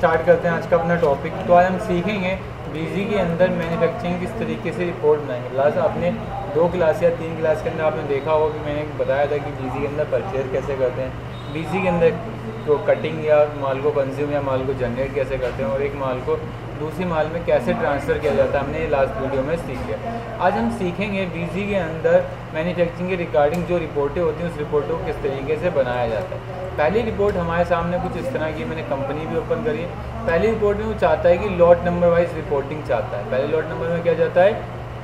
Start करते हैं आज का अपना टॉपिक। तो आज हम सीखेंगे बीजी के अंदर मैन्युफैक्चरिंग किस तरीके से रिपोर्ट बनाएंगे। लास्ट आपने 2 क्लास या 3 क्लास के अंदर आपने देखा होगा कि मैंने बताया था कि बीजी के अंदर परचेज कैसे करते हैं, बीजी के अंदर तो कटिंग या माल को कंज्यूम या माल को जनरेट कैसे करते हैं, और एक माल को दूसरी माल में कैसे ट्रांसफ़र किया जाता है, हमने लास्ट वीडियो में सीख लिया। आज हम सीखेंगे बीजी के अंदर मैन्युफैक्चरिंग के रिगार्डिंग जो रिपोर्टें होती हैं उस रिपोर्टों को किस तरीके से बनाया जाता है। पहली रिपोर्ट हमारे सामने कुछ इस तरह की, मैंने कंपनी भी ओपन करी है। पहली रिपोर्ट में वो चाहता है कि लॉट नंबर वाइज रिपोर्टिंग चाहता है। पहले लॉट नंबर में क्या चाहता है,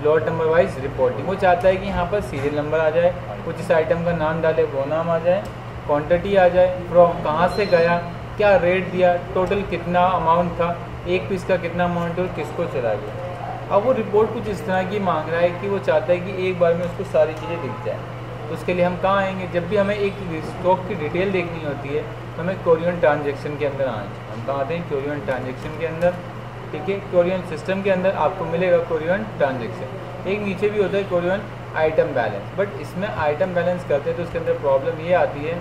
लॉट नंबर वाइज रिपोर्टिंग। वो चाहता है कि यहाँ पर सीरियल नंबर आ जाए, कुछ इस आइटम का नाम डाले वो नाम आ जाए, क्वांटिटी आ जाए, फ्रॉम कहाँ से गया, क्या रेट दिया, टोटल कितना अमाउंट था, एक पीस का कितना अमाउंट और किसको चला गया। अब वो रिपोर्ट कुछ इस तरह की मांग रहा है कि वो चाहता है कि एक बार में उसको सारी चीज़ें दिख जाए। तो उसके लिए हम कहाँ आएंगे, जब भी हमें एक स्टॉक की डिटेल देखनी होती है तो हमें कोरियन ट्रांजेक्शन के अंदर आएंगे। हम कहाँ आते हैं, कोरियन ट्रांजेक्शन के अंदर। ठीक है, कोरियन सिस्टम के अंदर आपको मिलेगा कोरियन ट्रांजेक्शन। एक नीचे भी होता है कोरियन आइटम बैलेंस। बट इसमें आइटम बैलेंस करते हैं तो उसके अंदर प्रॉब्लम ये आती है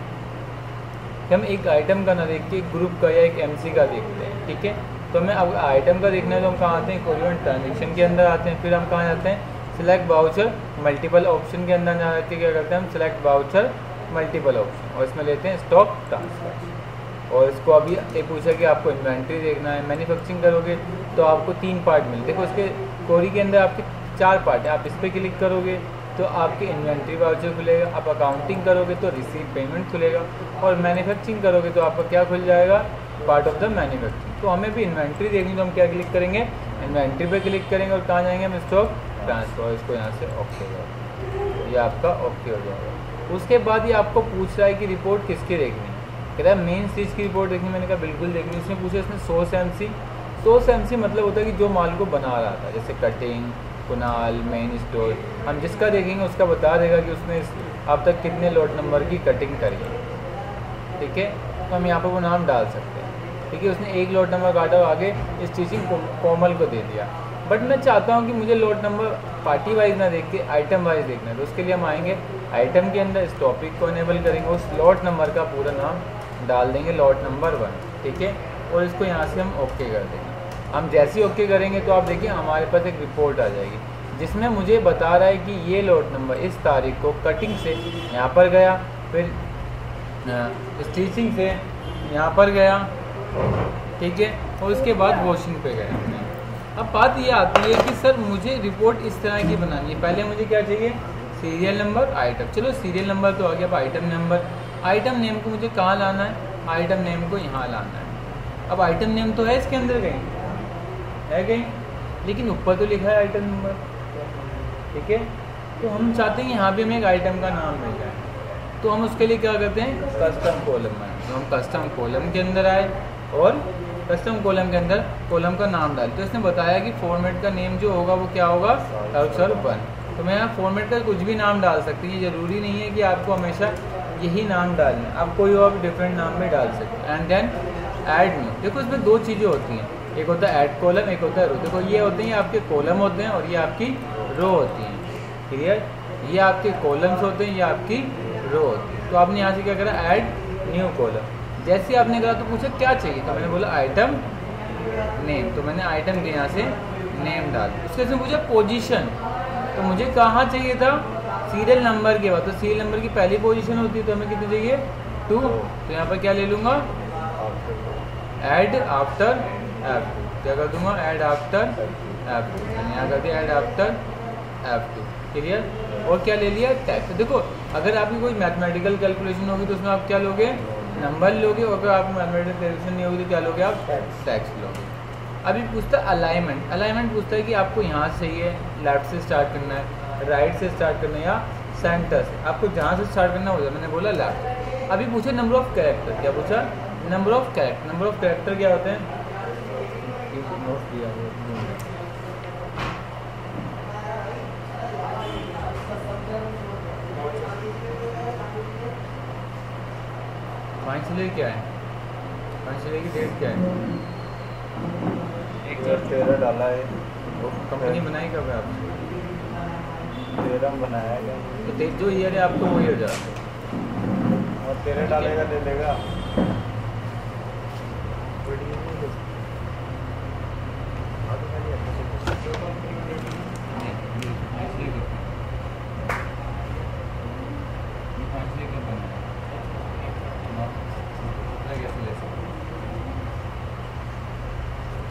कि हम एक आइटम का ना देख के एक ग्रुप का या एक MC का देखते हैं। ठीक है, तो हमें अब आइटम का देखना है तो हम कहाँ आते हैं, कोरियन ट्रांजेक्शन के अंदर आते हैं। फिर हम कहाँ जाते हैं, सिलेक्ट वाउचर मल्टीपल ऑप्शन के अंदर जा के क्या करते हैं हम, सिलेक्ट वाउचर मल्टीपल ऑप्शन, और इसमें लेते हैं स्टॉक ट्रांसफर। और इसको अभी ये पूछा कि आपको इन्वेंट्री देखना है। मैन्युफैक्चरिंग करोगे तो आपको 3 पार्ट मिलते हैं। देखो उसके कोरी के अंदर आपके 4 पार्ट है। आप इस पर क्लिक करोगे तो आपके इन्वेंट्री वाउचर खुलेगा, आप अकाउंटिंग करोगे तो रिसीव पेमेंट खुलेगा, और मैन्युफैक्चरिंग करोगे तो आपका क्या खुल जाएगा, पार्ट ऑफ द मैन्युफैक्चरिंग। तो हमें भी इन्वेंट्री देखनी तो हम क्या क्लिक करेंगे, इन्वेंट्री पे क्लिक करेंगे और कहाँ जाएंगे हम, स्टॉक ट्रांसफर। इसको यहाँ से ओके हो जाएगा, ये आपका ओके हो जाएगा। उसके बाद ये आपको पूछ रहा है कि रिपोर्ट किसकी देखनी है। कह रहा है मेन चीज़ की रिपोर्ट देखनी। मैंने कहा बिल्कुल देखनी। उसने पूछा इसमें सोर्स MC। सोर्स MC मतलब होता है कि जो माल को बना रहा था, जैसे कटिंग, कुनाल, मेन स्टोर। हम जिसका देखेंगे उसका बता देगा कि उसने अब तक कितने लॉट नंबर की कटिंग करी है। ठीक है, तो हम यहाँ पर वो नाम डाल सकते हैं। ठीक है, उसने 1 लॉट नंबर काटा और आगे स्टिचिंग कोमल को दे दिया। बट मैं चाहता हूँ कि मुझे लॉट नंबर पार्टी वाइज ना देख के आइटम वाइज देखना है। तो उसके लिए हम आएंगे आइटम के अंदर, इस टॉपिक को इनेबल करेंगे, उस लॉट नंबर का पूरा नाम डाल देंगे, लॉट नंबर 1। ठीक है, और इसको यहाँ से हम ओके कर देंगे। हम जैसे ही ओके करेंगे तो आप देखिए हमारे पास एक रिपोर्ट आ जाएगी जिसमें मुझे बता रहा है कि ये लॉट नंबर इस तारीख को कटिंग से यहाँ पर गया, फिर स्टिचिंग से यहाँ पर गया। ठीक है, और उसके बाद वॉशिंग पे गया। अब बात ये आती है कि सर मुझे रिपोर्ट इस तरह की बनानी है। पहले मुझे क्या चाहिए, सीरियल नंबर, आइटम। चलो सीरियल नंबर तो आ गया। अब आइटम नंबर, आइटम नेम को मुझे कहाँ लाना है, आइटम नेम को यहाँ लाना है। अब आइटम नेम तो है इसके अंदर कहीं है कहीं, लेकिन ऊपर तो लिखा है आइटम नंबर। ठीक है, तो हम चाहते हैं यहाँ भी हमें एक आइटम का नाम मिल जाए। तो हम उसके लिए क्या करते हैं, कस्टम कॉलम में। तो हम कस्टम कॉलम के अंदर आए और कस्टम कॉलम के अंदर कॉलम का नाम डाल। तो इसने बताया कि फॉर्मेट का नेम जो होगा वो क्या होगा, कर्सर 1। तो मैं यहाँ फॉर्मेट का कुछ भी नाम डाल सकती हूँ, ये ज़रूरी नहीं है कि आपको हमेशा यही नाम डालना है, आप कोई और डिफरेंट नाम में डाल सकते हैं। And then add new. देखो इसमें 2 चीज़ें होती हैं, एक होता है ऐड कॉलम, एक होता है रो। देखो ये होते हैं आपके कॉलम होते हैं और ये आपकी रो होती हैं। क्लियर, ये आपके कॉलम्स होते हैं, ये आपकी रो होती है। तो आपने यहाँ से क्या करा, ऐड न्यू कॉलम। जैसे आपने कहा तो पूछा क्या चाहिए, तो मैंने बोला आइटम नेम। तो मैंने आइटम के यहाँ से नेम डाल। उसके से मुझे पोजीशन, तो मुझे कहाँ चाहिए था, सीरियल नंबर के बाद। तो सीरियल नंबर की पहली पोजीशन होती है, तो हमें कितनी चाहिए, 2। तो यहाँ पर क्या ले लूँगा, ऐड आफ्टर F2। क्या कर दूँगा, ऐड आफ्टर F2। मैंने यहाँ कर दिया ऐड आफ्टर F2। क्लियर, और क्या ले लिया, टैक्स। तो देखो अगर आपकी कोई मैथमेटिकल कैलकुलेशन होगी तो उसमें आप क्या लोगे, नंबर लोगे, और अगर आपको मैथमेटिकल कैलकुलेशन नहीं होगी तो क्या लोगे, आप टैक्स लोगे। अभी पूछता है अलाइनमेंट। अलाइनमेंट पूछता है कि आपको यहाँ से ये लेफ्ट से स्टार्ट करना है, राइट से स्टार्ट करना है या सेंटर से। आपको जहाँ से स्टार्ट करना होगा, मैंने बोला लेफ्ट। अभी पूछे नंबर ऑफ कैरेक्टर। क्या पूछा, number of character. Number of character क्या होते हैं, फाइनल क्या है, फाइनल की डेट क्या है, 13 डाला है। वो कंपनी बनाई कब है आपने, 13 बनाया है। तो जो ईयर है आपको वही हो जाएगा, और 13 डालेगा ले लेगा।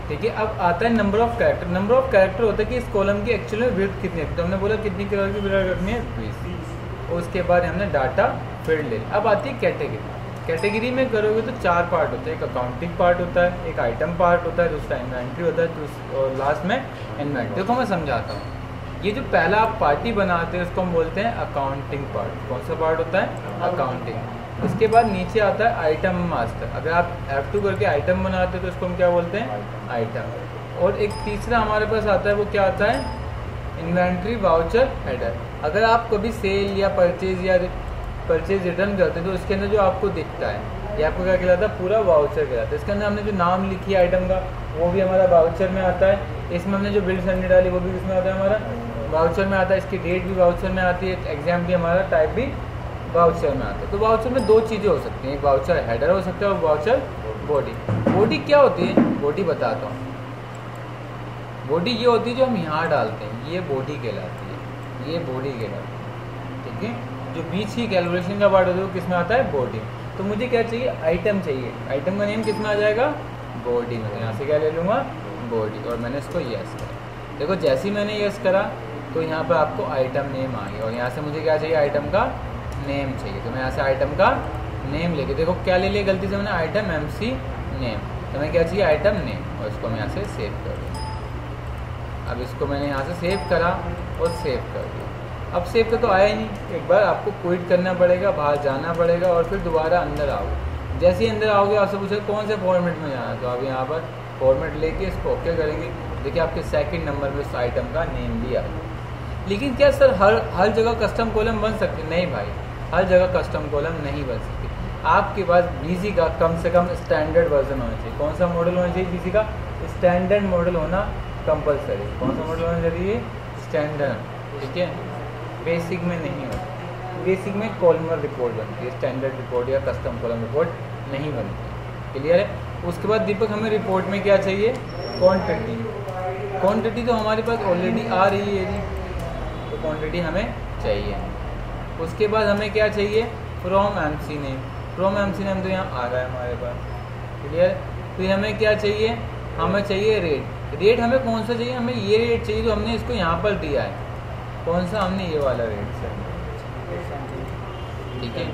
ठीक है। अब आता है number of character. Number of character होता है कि इस कॉलम की एक्चुअल में विड्थ कितनी है, तो हमने बोला कितनी कलर की विड्थ रखनी है 20। और उसके बाद हमने डाटा फील्ड ले। अब आती है कैटेगरी। कैटेगरी में करोगे तो 4 पार्ट होते हैं, एक अकाउंटिंग पार्ट होता है, एक आइटम पार्ट होता है, दूसरा इन्वेंट्री होता है, और लास्ट में इन्वेंट्री। देखो मैं समझाता हूँ। ये जो पहला आप पार्टी बनाते हैं उसको हम बोलते हैं अकाउंटिंग पार्ट। कौन सा पार्ट होता है? अकाउंटिंग। इसके बाद नीचे आता है आइटम मास्टर। अगर आप F2 करके आइटम बनाते हैं तो उसको हम क्या बोलते हैं? आइटम। और एक तीसरा हमारे पास आता है, वो क्या आता है? Inventory voucher header. अगर आप कभी सेल या परचेज रिटर्न करते हैं तो उसके अंदर जो आपको दिखता है ये आपको क्या कहलाता है? पूरा वाउचर कहलाता है। इसके अंदर हमने जो नाम लिखी है आइटम का वो भी हमारा वाउचर में आता है। इसमें हमने जो बिल सैंडरी डाली वो भी किसमें आता है? हमारा वाउचर में आता है। इसकी डेट भी वाउचर में आती है, एग्जाम भी हमारा टाइप भी वाउचर में आता है। तो वाउचर में 2 चीज़ें हो सकती हैं, एक वाउचर हेडर हो सकता है और वाउचर बॉडी। बॉडी क्या होती है? बॉडी बताता हूँ। बॉडी ये होती है जो हम यहाँ डालते हैं, ये बॉडी कहलाती है, ये बॉडी कहलाती है। ठीक है। जो बीच की कैलकुलेशन का पार्ट होता है वो किस में आता है? बॉडी। तो मुझे क्या चाहिए? आइटम चाहिए। आइटम का नेम किस में आ जाएगा? बॉडी में। तो यहाँ से क्या ले लूँगा? बॉडी। और मैंने इसको यस करा। देखो जैसे ही मैंने यस करा तो यहाँ पर आपको आइटम नेम आ गया, और यहाँ से मुझे क्या चाहिए? आइटम का नेम चाहिए। तो मैं यहाँ से आइटम का नेम लेके, देखो क्या ले लिया गलती से मैंने? Item MC name. तो मैं क्या चाहिए? Item name. और इसको मैं यहाँ से सेव कर दूँ। अब इसको मैंने यहाँ से सेव करा और सेव कर दिया। अब सेव का तो आया ही नहीं, एक बार आपको क्विट करना पड़ेगा, बाहर जाना पड़ेगा और फिर दोबारा अंदर आओगे। जैसे ही अंदर आओगे आपसे पूछे कौन से फॉर्मेट में जाना है, तो आप यहाँ पर फॉर्मेट लेके इसको ओके करेंगे। देखिए आपके सेकंड नंबर में उस आइटम का नेम भी आ गया। लेकिन क्या सर हर जगह कस्टम कॉलम बन सकते? नहीं भाई, हर जगह कस्टम कॉलम नहीं बन सकती। आपके पास BC का कम से कम स्टैंडर्ड वर्जन होना चाहिए। कौन सा मॉडल होना चाहिए? BC का स्टैंडर्ड मॉडल होना कंपलसरी। कौन सा मॉडल होना चाहिए? स्टैंडर्ड। ठीक है। बेसिक में नहीं होता। बेसिक में कॉलमर रिपोर्ट बनती है, स्टैंडर्ड रिपोर्ट या कस्टम कॉलम रिपोर्ट नहीं बनती। क्लियर है। उसके बाद दीपक हमें रिपोर्ट में क्या चाहिए? क्वांटिटी। क्वांटिटी तो हमारे पास ऑलरेडी आ रही है जी, तो क्वांटिटी हमें चाहिए। उसके बाद हमें क्या चाहिए? From MC name. From MC name तो यहाँ आ रहा है हमारे पास। क्लियर। फिर हमें क्या चाहिए? हमें चाहिए रेट। रेट हमें कौन सा चाहिए? हमें ये रेट चाहिए जो हमने इसको यहाँ पर दिया है। कौन सा? हमने ये वाला रेट से। ठीक है।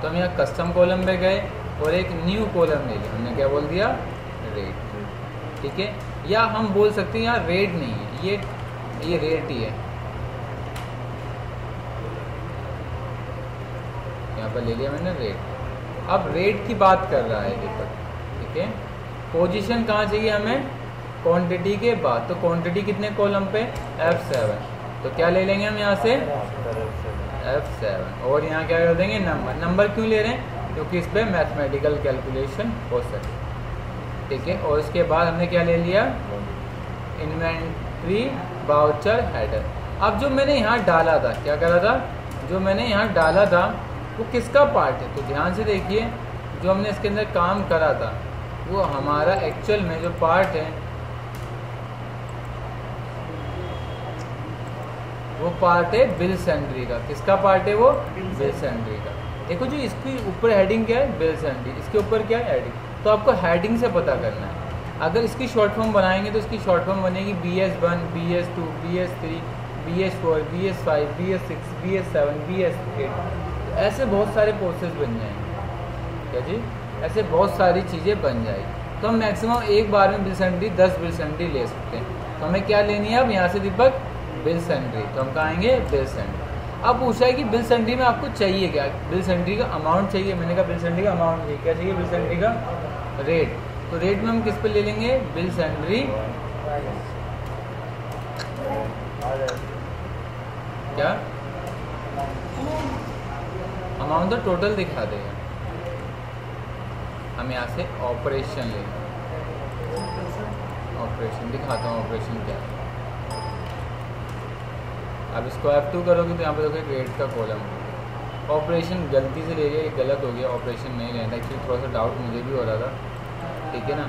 तो हम यहाँ कस्टम कॉलम पे गए और एक न्यू कॉलम ले लिया। हमने क्या बोल दिया? रेट। ठीक है। या हम बोल सकते हैं यहाँ रेट नहीं है, ये रेट ही है। यहाँ पर ले लिया मैंने रेट। अब रेट की बात कर रहा है दीपक। ठीक है। पोजीशन कहाँ चाहिए हमें? क्वांटिटी के बाद। तो क्वांटिटी कितने कॉलम पे? F7। तो क्या ले लेंगे हम यहाँ से? F7। और यहाँ क्या कर देंगे? नंबर। नंबर क्यों ले रहे हैं? क्योंकि इस पर मैथमेटिकल कैलकुलेशन हो सके। ठीक है। और उसके बाद हमने क्या ले लिया? Inventory voucher header. अब जो मैंने यहाँ डाला था, क्या करा था? जो मैंने यहाँ डाला था वो किसका पार्ट है? तो ध्यान से देखिए, जो हमने इसके अंदर काम करा था वो हमारा एक्चुअल में जो पार्ट है वो पार्ट है बिल सैंडरी का। किसका पार्ट है वो? बिल सैंडरी का। देखो जो इसके ऊपर हेडिंग क्या है? बिल सैंडरी। इसके ऊपर क्या है? हेडिंग। तो आपको हेडिंग से पता करना है। अगर इसकी शॉर्ट फॉर्म बनाएंगे तो इसकी शॉर्ट फॉर्म बनेगी BS1, BS2, BS3, BS4, BS5, BS6, BS7, BS8। ऐसे बहुत सारे कोर्सेज बन जाएंगे। क्या जी? ऐसे बहुत सारी चीज़ें बन जाएगी। तो हम मैक्सिमम एक बार में बिल सैंडरी 10 बिल सैंडरी ले सकते हैं। तो हमें क्या लेनी है अब यहाँ से दीपक? बिल सैंडरी। तो हम कहाँ आएंगे? बिल सैंडरी। अब पूछा है कि बिल सैंडरी में आपको चाहिए क्या? बिल सैंडरी का अमाउंट चाहिए। मैंने कहा बिल सैंडरी का अमाउंट चाहिए। क्या चाहिए? बिल सैंडरी का रेट। तो रेट में हम किस पे ले लेंगे? बिल सैंडरी क्या अमाउंट तो टोटल दिखा देगा। हम यहाँ से ऑपरेशन ले, ऑपरेशन दिखाता हूँ ऑपरेशन क्या है। अब इसको F2 करोगे तो यहाँ पे देखो रेट का कॉलम होगा। ऑपरेशन गलती से ले लिया, ये गलत हो गया, ऑपरेशन नहीं लेना था। एक्चुअली थोड़ा सा डाउट मुझे भी हो रहा था। ठीक है ना।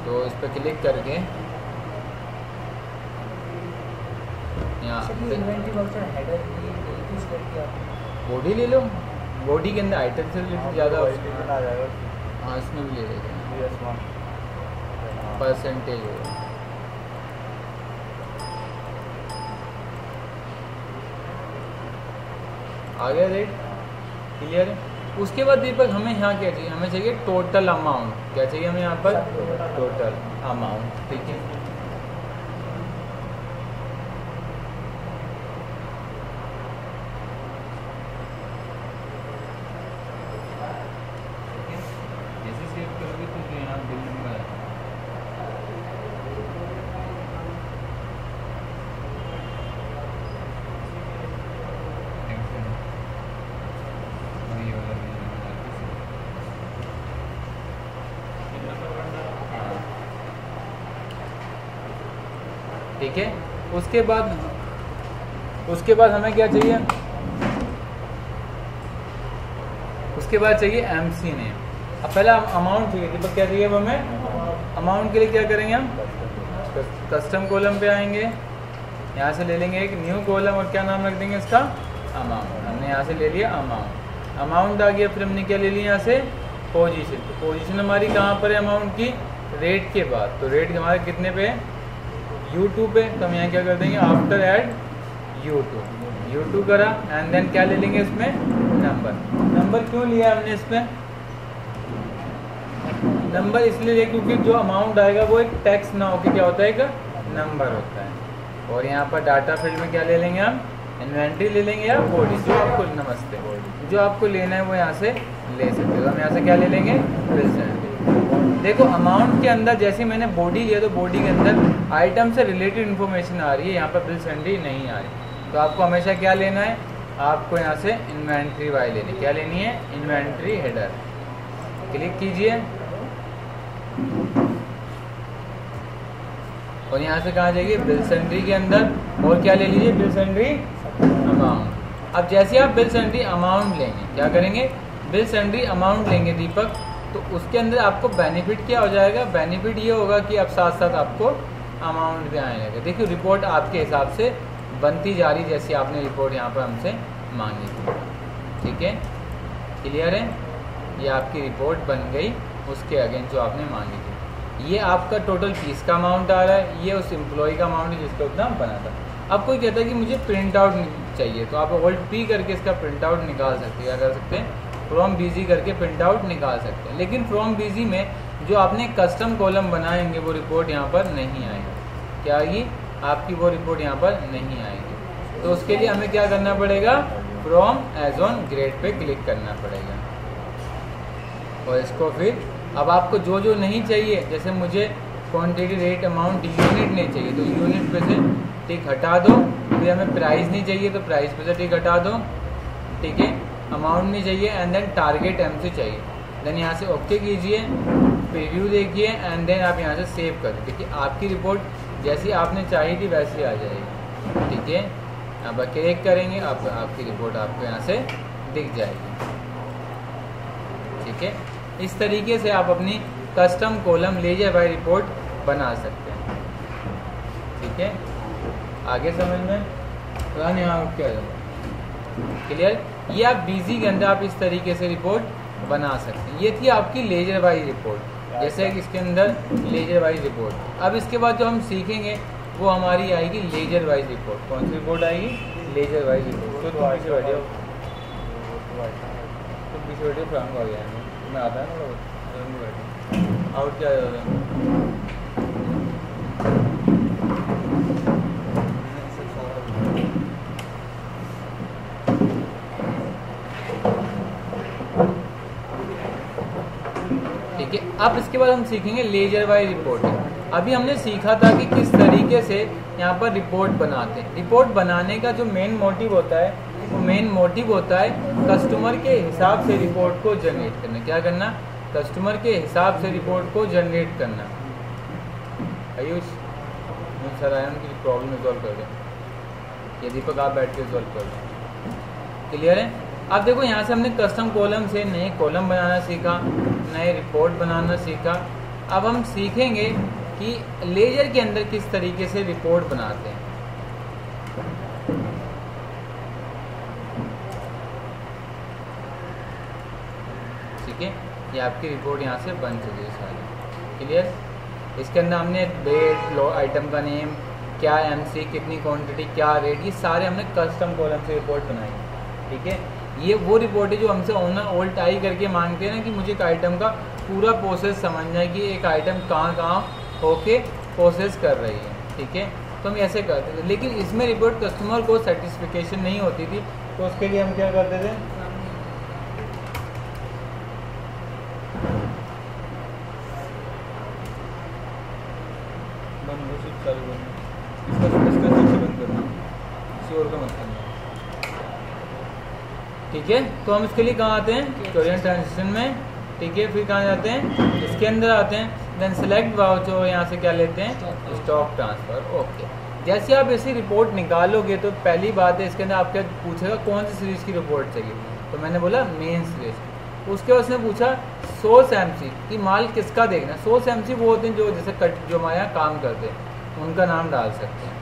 तो इस पर क्लिक करके यहाँ बॉडी ले लो। बॉडी के अंदर आइटम से रिलेटेड ज़्यादा आ जाएगा। हाँ इसमें भी ले लेते हैं। परसेंटेज होगा। आ गया रेट, क्लियर है। उसके बाद दीपक हमें यहाँ क्या चाहिए, हमें चाहिए टोटल अमाउंट। क्या चाहिए हमें यहाँ पर, टोटल अमाउंट, ठीक है। जैसे सेव करोगे तो जो यहाँ बिल नंबर है, ठीक है। उसके बाद हमें क्या चाहिए, उसके बाद चाहिए MC नेम। अब पहला अमाउंट चाहिए थी, पर क्या चाहिए अब हमें, अमाउंट के लिए क्या करेंगे हम, कस्टम कॉलम पे आएंगे, यहाँ से ले लेंगे एक न्यू कॉलम और क्या नाम रख देंगे इसका, अमाउंट। हमने यहाँ से ले लिया अमाउंट आ गया। फिर हमने क्या ले लिया यहाँ से, पोजीशन। तो पोजीशन हमारी कहाँ पर है अमाउंट की, रेट के बाद। तो रेट हमारे कितने पे है, U2 पे। तो हम यहाँ क्या कर देंगे, आफ्टर ऐड U2 करा एंड देन क्या ले लेंगे इसमें, नंबर क्यों लिया हमने इसमें, नंबर इसलिए लिया क्योंकि जो अमाउंट आएगा वो एक टेक्स्ट ना होकर क्या होता है, एक नंबर होता है। और यहाँ पर डाटा फील्ड में क्या ले लेंगे हम, इन्वेंट्री ले लेंगे या बॉडी, जो आपको, नमस्ते, जो आपको लेना है वो यहाँ से ले सकते हो। हम यहाँ से क्या ले लेंगे, बिल सेंड्री। देखो अमाउंट के अंदर जैसे मैंने बॉडी लिया तो बॉडी के अंदर आइटम से रिलेटेड इन्फॉर्मेशन आ रही है, यहाँ पर बिल सेंड्री नहीं आ रही। तो आपको हमेशा क्या लेना है, आपको यहाँ से इन्वेंट्री वाई लेनी, क्या लेनी है, इन्वेंट्री हेडर। क्लिक कीजिए और यहाँ से कहाँ जाइए, बिल सेंड्री के अंदर, और क्या ले लीजिए, बिल सेंड्री अमाउंट। अब जैसे आप बिल सेंड्री अमाउंट लेंगे, क्या करेंगे, बिल सेंड्री अमाउंट लेंगे दीपक, तो उसके अंदर आपको बेनिफिट क्या हो जाएगा, बेनिफिट ये होगा कि अब साथ साथ आपको अमाउंट भी आने लगेगा। देखिए रिपोर्ट आपके हिसाब से बनती जा रही, जैसी आपने रिपोर्ट यहाँ पर हमसे मांगी थी, ठीक है, क्लियर है। ये आपकी रिपोर्ट बन गई उसके अगेंस्ट जो आपने मांगी थी। ये आपका टोटल फीस का अमाउंट आ रहा है, ये उस एम्प्लॉय का अमाउंट है जिसका उतना बना था। अब कोई कहता है कि मुझे प्रिंट आउट चाहिए, तो आप Alt+P करके इसका प्रिंट आउट निकाल सकते हैं। क्या कर सकते हैं, फ्रॉम BG करके प्रिंट आउट निकाल सकते हैं। लेकिन फ्रॉम BG में जो आपने कस्टम कॉलम बनाएंगे वो रिपोर्ट यहाँ पर नहीं आएगी। क्या आएगी, आपकी वो रिपोर्ट यहाँ पर नहीं आएगी। तो उसके लिए हमें क्या करना पड़ेगा, फ्रॉम एज ऑन ग्रेड पे क्लिक करना पड़ेगा। और इसको फिर अब आपको जो जो नहीं चाहिए, जैसे मुझे क्वांटिटी रेट अमाउंट यूनिट नहीं चाहिए तो यूनिट पे से टिक हटा दो। फिर हमें प्राइस नहीं चाहिए तो प्राइस पे से टिक हटा दो, ठीक है। अमाउंट नहीं चाहिए एंड देन टारगेट MC चाहिए, देन यहाँ से ओके कीजिए, प्रीव्यू देखिए एंड देन आप यहाँ से सेव कर दीजिए। आपकी रिपोर्ट जैसी आपने चाहिए थी वैसी आ जाएगी, ठीक है। अब क्लिक करेंगे, आपकी रिपोर्ट आपको यहाँ से दिख जाएगी, ठीक है। इस तरीके से आप अपनी custom column ledger wise report बना सकते हैं, ठीक है। आगे समझ में यहाँ क्या क्लियर। ये आप BG के अंदर आप इस तरीके से रिपोर्ट बना सकते हैं। ये थी आपकी लेजर वाइज रिपोर्ट, जैसे कि इसके अंदर लेजर वाइज रिपोर्ट। अब इसके बाद जो हम सीखेंगे वो हमारी आएगी लेजर वाइज रिपोर्ट। कौन सी रिपोर्ट आएगी, लेजर वाइज रिपोर्ट। तो पीछे बैठे हो, तो पीछे बैठे हो, फ्रांक आ गया है, मैं आता है ना बैठे आउट क्या है। ठीक है, अब इसके बाद हम सीखेंगे लेजर वाइज रिपोर्टिंग। अभी हमने सीखा था कि किस तरीके से यहाँ पर रिपोर्ट बनाते हैं। रिपोर्ट बनाने का जो मेन मोटिव होता है वो मेन मोटिव होता है कस्टमर के हिसाब से रिपोर्ट को जनरेट करना। क्या करना, कस्टमर के हिसाब से रिपोर्ट को जनरेट करना। आयुष सर आया उनकी प्रॉब्लम रिजॉल्व कर दें, ये दीपक आप बैठ के रिजॉल्व कर दें, क्लियर है। अब देखो यहाँ से हमने कस्टम कॉलम से नए कॉलम बनाना सीखा, नए रिपोर्ट बनाना सीखा। अब हम सीखेंगे कि लेजर के अंदर किस तरीके से रिपोर्ट बनाते हैं। ठीक है, ये आपकी रिपोर्ट यहाँ से बन चुकी है सारी, क्लियर। इसके अंदर हमने डेट, आइटम का नेम, क्या एमसी, कितनी क्वांटिटी, क्या रेट, ये सारे हमने कस्टम कॉलम से रिपोर्ट बनाई है। ठीक है, ये वो रिपोर्ट है जो हमसे ऑनर ऑल्ट आई करके मांगते हैं ना कि मुझे एक आइटम का पूरा प्रोसेस समझना है कि एक आइटम कहाँ कहाँ होके प्रोसेस कर रही है। ठीक है, तो हम ऐसे करते थे, लेकिन इसमें रिपोर्ट कस्टमर को सेटिस्फिकेशन नहीं होती थी, तो उसके लिए हम क्या करते थे, ठीक है। तो हम इसके लिए कहाँ आते हैं, कोरियन ट्रांजेक्शन में। ठीक है, फिर कहाँ जाते हैं, इसके अंदर आते हैं, देन सेलेक्ट वाउचर, यहाँ से क्या लेते हैं, स्टॉक ट्रांसफ़र। ओके, जैसे आप ऐसी रिपोर्ट निकालोगे तो पहली बात है इसके अंदर आपके पूछेगा कौन सी सीरीज़ की रिपोर्ट चाहिए, तो मैंने बोला मेन सीरीज। उसके बाद उसने पूछा सोर्स एमसी कि माल किसका देखना है। सोर्स एमसी वो होते हैं जो जैसे जो हमारे यहाँ काम करते हैं, उनका नाम डाल सकते हैं।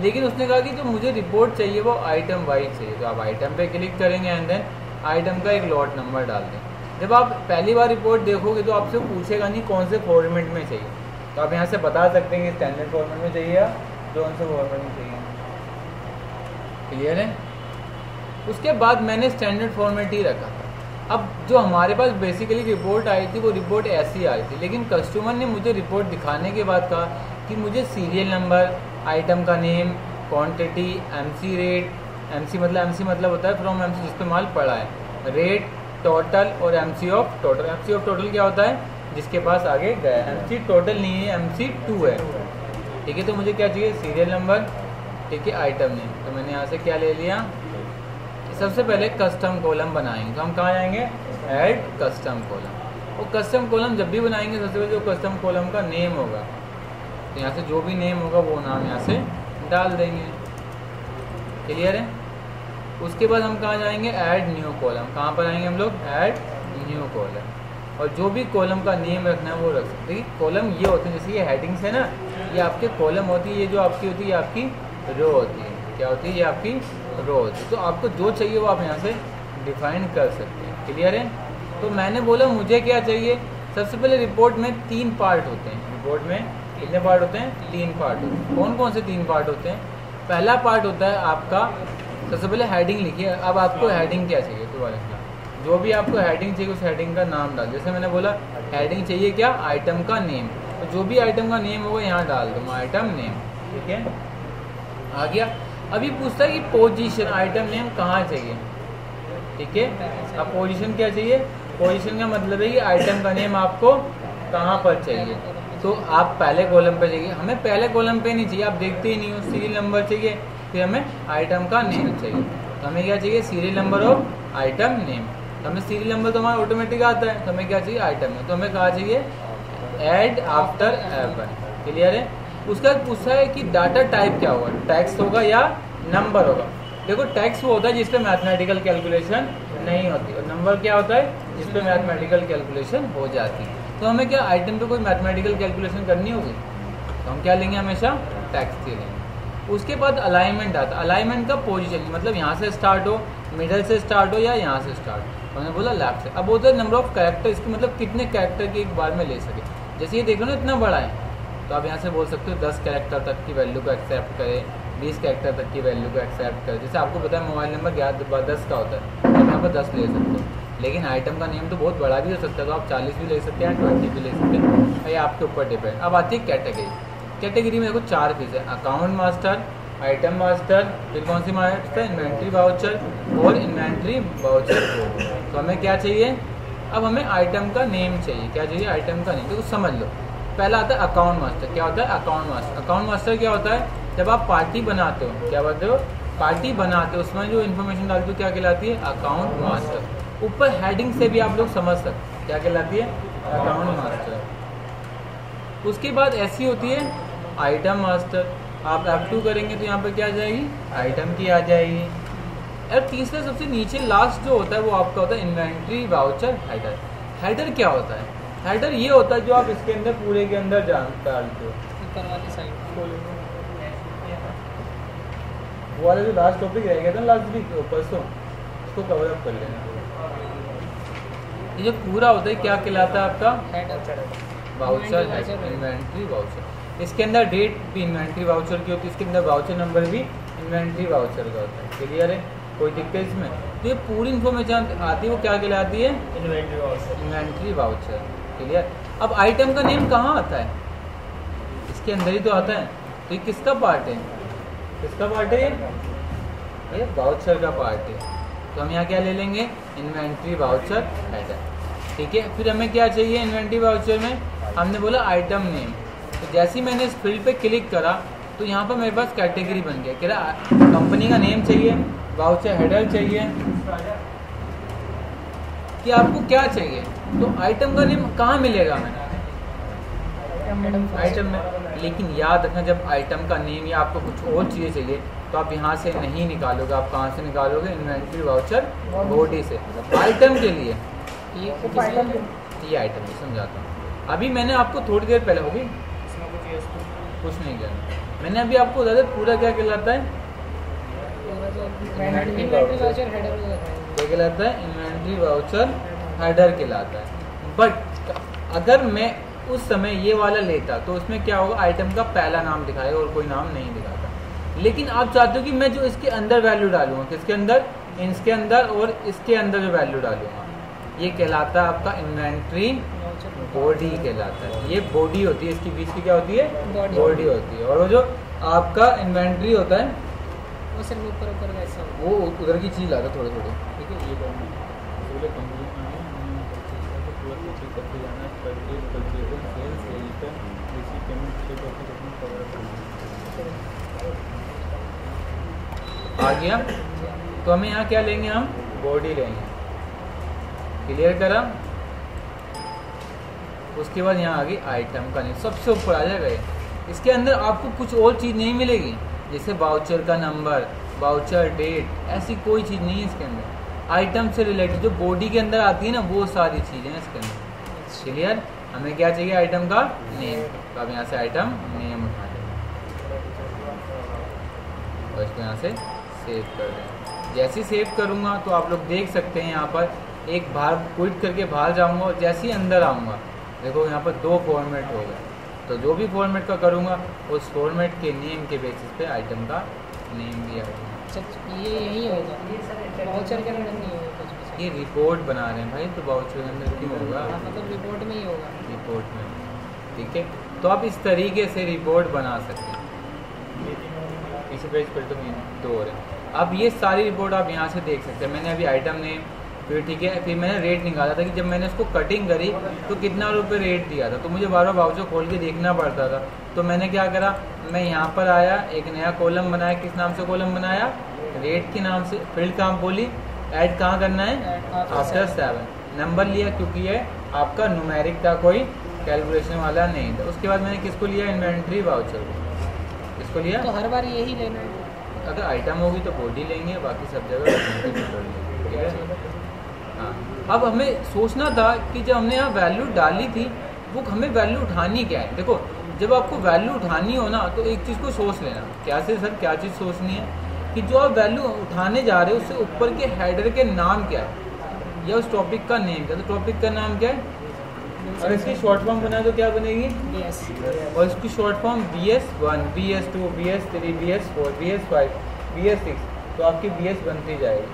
लेकिन उसने कहा कि जो मुझे रिपोर्ट चाहिए वो आइटम वाइज चाहिए, तो आप आइटम पे क्लिक करेंगे एंड देन आइटम का एक लॉट नंबर डाल दें। जब आप पहली बार रिपोर्ट देखोगे तो आपसे पूछेगा नहीं कौन से फॉर्मेट में चाहिए, तो आप यहाँ से बता सकते हैं कि स्टैंडर्ड फॉर्मेट में चाहिए या कौन से फॉर्मेट में चाहिए। क्लियर है। उसके बाद मैंने स्टैंडर्ड फॉर्मेट ही रखा था। अब जो हमारे पास बेसिकली रिपोर्ट आई थी वो रिपोर्ट ऐसी आ रही थी, लेकिन कस्टमर ने मुझे रिपोर्ट दिखाने के बाद कहा कि मुझे सीरियल नंबर, आइटम का name, quantity, MC rate, MC मतलब होता है फ्रॉम एमसी जिस पे माल पड़ा है, रेट, टोटल और MC of total. MC of total क्या होता है, जिसके पास आगे गया। एमसी टोटल नहीं है, एमसी 2 है। ठीक है, तो मुझे क्या चाहिए, सीरियल नंबर, ठीक है, आइटम नेम। तो मैंने यहाँ से क्या ले लिया, सबसे पहले कस्टम कॉलम बनाएंगे। तो हम कहाँ जाएंगे, ऐड कस्टम कॉलम। और कस्टम कॉलम जब भी बनाएंगे सबसे पहले जो कस्टम कॉलम का नेम होगा, तो यहाँ से जो भी नेम होगा वो नाम यहाँ से डाल देंगे। क्लियर है। उसके बाद हम कहाँ जाएंगे, ऐड न्यू कॉलम। कहाँ पर आएंगे हम लोग, ऐड न्यू कॉलम। और जो भी कॉलम का नेम रखना है वो रख सकते हैं। कॉलम ये होते हैं, जैसे ये हेडिंग्स है ना, ये आपके कॉलम होती है, ये जो आपकी होती है ये आपकी रो होती है। क्या होती है, ये आपकी रो होती है। तो आपको जो चाहिए वो आप यहाँ से डिफाइन कर सकते हैं। क्लियर है। तो मैंने बोला मुझे क्या चाहिए, सबसे पहले रिपोर्ट में 3 पार्ट होते हैं। रिपोर्ट में कितने पार्ट होते हैं, 3 पार्ट होते हैं। कौन कौन से 3 पार्ट होते हैं, पहला पार्ट होता है आपका, सबसे पहले हेडिंग लिखिए। अब आपको हेडिंग क्या चाहिए, तो जो भी आपको हेडिंग चाहिए उस हेडिंग का नाम डाल। जैसे मैंने बोला हेडिंग चाहिए क्या, आइटम का नेम, तो जो भी आइटम का नेम होगा यहाँ डाल दूँ, आइटम नेम। ठीक है, आ गया। अभी पूछता है कि पोजीशन, आइटम नेम कहाँ चाहिए। ठीक है, अब पोजीशन क्या चाहिए, पोजीशन का मतलब है कि आइटम का नेम आपको कहाँ पर चाहिए। तो आप पहले कॉलम पे चाहिए, हमें पहले कॉलम पे नहीं चाहिए, आप देखते ही नहीं हो। सीरियल नंबर चाहिए, फिर हमें आइटम का नेम चाहिए। तो हमें क्या चाहिए, serial number of item name. तो हमें सीरियल नंबर तो हमारा ऑटोमेटिक आता है, तो हमें क्या चाहिए, आइटम नेम। तो हमें कहा चाहिए ऐड आफ्टर F1। क्लियर है। उसका पूछा है कि डाटा टाइप क्या होगा, टेक्स्ट होगा या नंबर होगा। देखो टेक्स्ट वो होता है जिस पे मैथमेटिकल कैलकुलेशन नहीं होती, और नंबर क्या होता है जिस पे मैथमेटिकल कैलकुलेशन हो जाती है। तो हमें क्या आइटम पे कोई मैथमेटिकल कैलकुलेशन करनी होगी, तो हम क्या लेंगे, हमेशा टेक्स्ट ही लेंगे। उसके बाद अलाइनमेंट आता है। अलाइनमेंट का पोजीशन मतलब यहाँ से स्टार्ट हो, मिडल से स्टार्ट हो या यहाँ से स्टार्ट हो। तो हमने बोला लेफ्ट से। अब होता है नंबर ऑफ कैरेक्टर, इसकी मतलब कितने कैरेक्टर की एक बार में ले सके। जैसे ये देख लो ना इतना बड़ा है, तो आप यहाँ से बोल सकते हो 10 कैरेक्टर तक की वैल्यू को एक्सेप्ट करें, 20 कैरेक्टर तक की वैल्यू को एक्सेप्ट करें। जैसे आपको पता है मोबाइल नंबर 10 का होता है, तो यहाँ पर 10 ले सकते हो। लेकिन आइटम का नेम तो बहुत बड़ा भी हो सकता है, तो आप 40 भी ले सकते हैं, 20 भी ले सकते हैं, ये आपके ऊपर डिपेंड। अब आती है कैटेगरी। कैटेगरी में देखो 4 चीज़ है, अकाउंट मास्टर, आइटम मास्टर, फिर कौन सी मास्टर, इन्वेंट्री वाउचर और इन्वेंट्री वाउचर। तो हमें क्या चाहिए, अब हमें आइटम का नेम चाहिए। क्या चाहिए, आइटम का नेम। तो समझ लो, पहला आता है अकाउंट मास्टर। क्या होता है अकाउंट मास्टर। अकाउंट मास्टर क्या होता है, जब आप पार्टी बनाते हो, क्या बोलते हो, पार्टी बनाते हो, उसमें जो इन्फॉर्मेशन डालते हो क्या कहलाती है, अकाउंट मास्टर। ऊपर हेडिंग से भी आप लोग समझ सकते क्या कहलाती है, अकाउंट मास्टर। उसके बाद ऐसी होती है आइटम मास्टर। आप F2 करेंगे तो यहाँ पर क्या आ जाएगी, आइटम की आ जाएगी। और तीसरा सबसे नीचे लास्ट जो होता है वो आपका होता है इन्वेंट्री वाउचर हेडर। हेडर क्या होता है, हेडर ये होता है जो आप इसके अंदर पूरे के अंदर डालते हो। ऊपर वाली साइड वो वाला जो लास्ट टॉपिक रह गया था लास्ट वीक परसों, उसको कवर अप कर लेना। ये जो पूरा होता है क्या कहलाता है आपका, वाउचर है, इन्वेंट्री वाउचर। इसके अंदर डेट भी इन्वेंट्री वाउचर की होती है, इसके अंदर वाउचर नंबर भी इन्वेंट्री वाउचर का होता है। क्लियर है? कोई दिक्कत इसमें? तो ये पूरी इन्फॉर्मेशन आती है वो क्या कहलाती है? Inventory voucher. Inventory voucher. Clear? अब आइटम का नेम कहाँ आता है? इसके अंदर ही तो आता है। तो ये किसका पार्ट है? किसका पार्ट है ये? वाउचर का पार्ट है। तो हम यहाँ क्या ले लेंगे? Inventory voucher header. ठीक है, फिर हमें क्या चाहिए इन्वेंट्री वाउचर में? हमने बोला आइटम नेम। तो जैसे ही मैंने इस फील्ड पे क्लिक करा तो यहाँ पर मेरे पास कैटेगरी बन गया। कह रहा कंपनी का नेम चाहिए, वाउचर हेडर चाहिए, कि आपको क्या चाहिए। तो आइटम का नेम कहाँ मिलेगा हमें? आइटम में। लेकिन याद रखना, जब आइटम का नेम या आपको कुछ और चीज़ें चाहिए तो आप यहाँ से नहीं निकालोगे। आप कहाँ से निकालोगे? इन्वेंट्री वाउचर बॉडी से। आइटम के लिए ये आइटम भी समझाता हूँ। अभी मैंने आपको थोड़ी देर पहले होगी कुछ नहीं किया मैंने अभी आपको बता दें पूरा क्या कहलाता है? क्या कहलाता है? इन्वेंट्री वाउचर हेडर कहलाता है। बट अगर मैं उस समय ये वाला लेता तो उसमें क्या होगा? आइटम का पहला नाम दिखाएगा और कोई नाम नहीं दिखाता। लेकिन आप चाहते हो कि मैं जो इसके अंदर वैल्यू डालूंगा, किसके अंदर? इसके अंदर और इसके अंदर जो वैल्यू डालूंगा ये कहलाता है आपका इन्वेंट्री बॉडी कहलाता है। ये बॉडी होती है, इसके बीच की क्या होती है? बॉडी होती है। और वो जो आपका इन्वेंट्री होता है वो सिर्फ ऊपर ऊपर वैसा होता वो उधर की चीज़ लाता थोड़े थोड़े। ठीक है, ये पूरे कंपनी में पूरा पीछे करके जाना है। Purchase purchasing sales return receive payment check of कितना कवर आ गया। तो हमें यहाँ क्या लेंगे? हम बॉडी लेंगे। क्लियर करा? उसके बाद यहाँ आ गई आइटम का नेम, सबसे ऊपर आ जाएगा ये। इसके अंदर आपको कुछ और चीज़ नहीं मिलेगी, जैसे वाउचर का नंबर, वाउचर डेट, ऐसी कोई चीज़ नहीं है इसके अंदर। आइटम से रिलेटेड जो बॉडी के अंदर आती है ना, वो सारी चीज़ें हैं इसके अंदर। क्लियर? हमें क्या चाहिए? आइटम का नेम। तो अब यहाँ से आइटम नेम उठा लें और इसको यहाँ से सेव कर दें। जैसे ही सेव करूँगा तो आप लोग देख सकते हैं यहाँ पर एक बाहर क्विट करके बाहर जाऊँगा और जैसे ही अंदर आऊँगा देखो यहाँ पर 2 फॉर्मेट हो गए। तो जो भी फॉर्मेट का करूँगा उस फॉर्मेट के नेम के बेसिस पे आइटम का नेम भी आएगा। ये यही होगा, वाउचर के अंदर नहीं होगा कुछ भी। ये रिपोर्ट बना रहे हैं भाई, तो वाउचर के अंदर क्यों होगा? मतलब रिपोर्ट में ही होगा। रिपोर्ट में। ठीक है, तो आप इस तरीके से रिपोर्ट बना सकते हैं। इसी पेज पर तो 2 और है। अब ये सारी रिपोर्ट आप यहाँ से देख सकते हैं। मैंने अभी आइटम नेम, फिर ठीक है, फिर मैंने रेट निकाला था कि जब मैंने इसको कटिंग करी तो कितना रुपए रेट दिया था। तो मुझे बार बार वाउचर खोल के देखना पड़ता था। तो मैंने क्या करा, मैं यहाँ पर आया, एक नया कॉलम बनाया। किस नाम से कॉलम बनाया? रेट के नाम से। फील्ड कहाँ बोली? ऐड कहाँ करना है? आफ्टर 7 नंबर लिया, क्योंकि ये आपका न्यूमेरिक था, कोई कैलकुलेशन वाला नहीं था। उसके बाद मैंने किसको लिया? इन्वेंट्री वाउचर को। किसको लिया? तो हर बार यही लेना है। अगर आइटम होगी तो बॉडी लेंगे, बाकी सब जगह। हाँ, अब हमें सोचना था कि जब हमने यहाँ वैल्यू डाली थी वो हमें वैल्यू उठानी क्या है। देखो, जब आपको वैल्यू उठानी हो ना तो एक चीज़ को सोच लेना। क्या से सर, क्या चीज़ सोचनी है कि जो आप वैल्यू उठाने जा रहे हो उससे ऊपर के हेडर के नाम क्या है या उस टॉपिक का नेम क्या है। तो टॉपिक का नाम क्या है? और इसकी शॉर्ट फॉर्म बनाए तो क्या बनेगी? BS। और इसकी short form BS1, BS2, BS3, BS4, BS5, BS6। तो आपकी BS बनती जाएगी।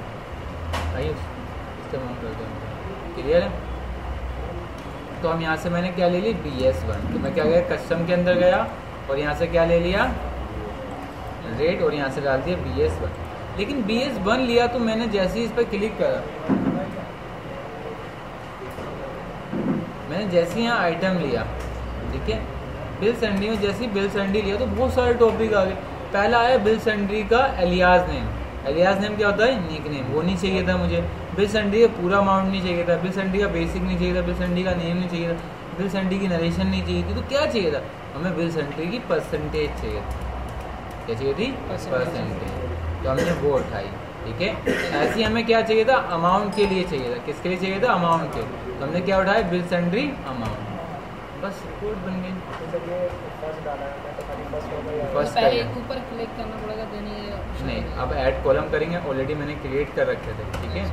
आइए इस्तेमाल करते हैं। क्लियर है? तो हम यहाँ से मैंने क्या ले ली? BS1। तो मैं क्या गया? कस्टम के अंदर गया और यहाँ से क्या ले लिया? रेट, और यहाँ से डाल दिया BS1। लेकिन BS1 लिया तो मैंने जैसे ही इस पर क्लिक करा, मैंने जैसे ही यहाँ आइटम लिया, ठीक है, बिल सेंड्री में जैसे ही बिल सेंड्री लिया तो बहुत सारे टॉपिक आ गए। पहला आया बिल सेंड्री का एलियास नेम। एलियास नेम क्या होता है? Nick name. वो नहीं चाहिए था मुझे। बिल सेंड्री का पूरा अमाउंट नहीं चाहिए था। बिल सेंड्री का बेसिक नहीं चाहिए था। बिल सेंड्री का नेम नहीं चाहिए था। बिल सेंड्री की नरेशन नहीं चाहिए थी। तो क्या चाहिए था हमें? बिल सेंड्री की परसेंटेज चाहिए थी। क्या चाहिए थी? परसेंटेज। तो हमने वो उठाई। ठीक है, ऐसे ही हमें क्या चाहिए था? अमाउंट के लिए चाहिए था। किसके लिए चाहिए था? अमाउंट के। तो हमने क्या उठाया? Bill sundry amount. बस रिपोर्ट बन गई। फर्स्ट पहले ऊपर क्लिक करना पड़ेगा, देने नहीं, अब ऐड कॉलम करेंगे। ऑलरेडी मैंने क्रिएट कर रखे थे। ठीक है,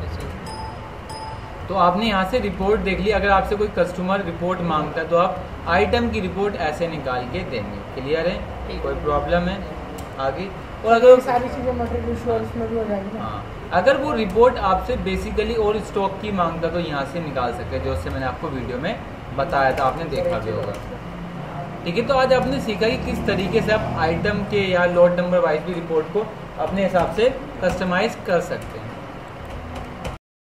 तो आपने यहाँ से रिपोर्ट देख ली। अगर आपसे कोई कस्टमर रिपोर्ट मांगता है तो आप आइटम की रिपोर्ट ऐसे निकाल के देंगे। क्लियर है? कोई प्रॉब्लम है आगे? और अगर सारी चीज़ें मटेरियल इशू और उसमें भी हो जाएगी। हाँ, अगर वो रिपोर्ट आपसे बेसिकली और स्टॉक की मांगता तो यहाँ से निकाल सकते हैं, जो उससे मैंने आपको वीडियो में बताया था, आपने देखा भी होगा। ठीक है, तो आज आपने सीखा कि किस तरीके से आप आइटम के या लॉट नंबर वाइज भी रिपोर्ट को अपने हिसाब से कस्टमाइज कर सकते हैं।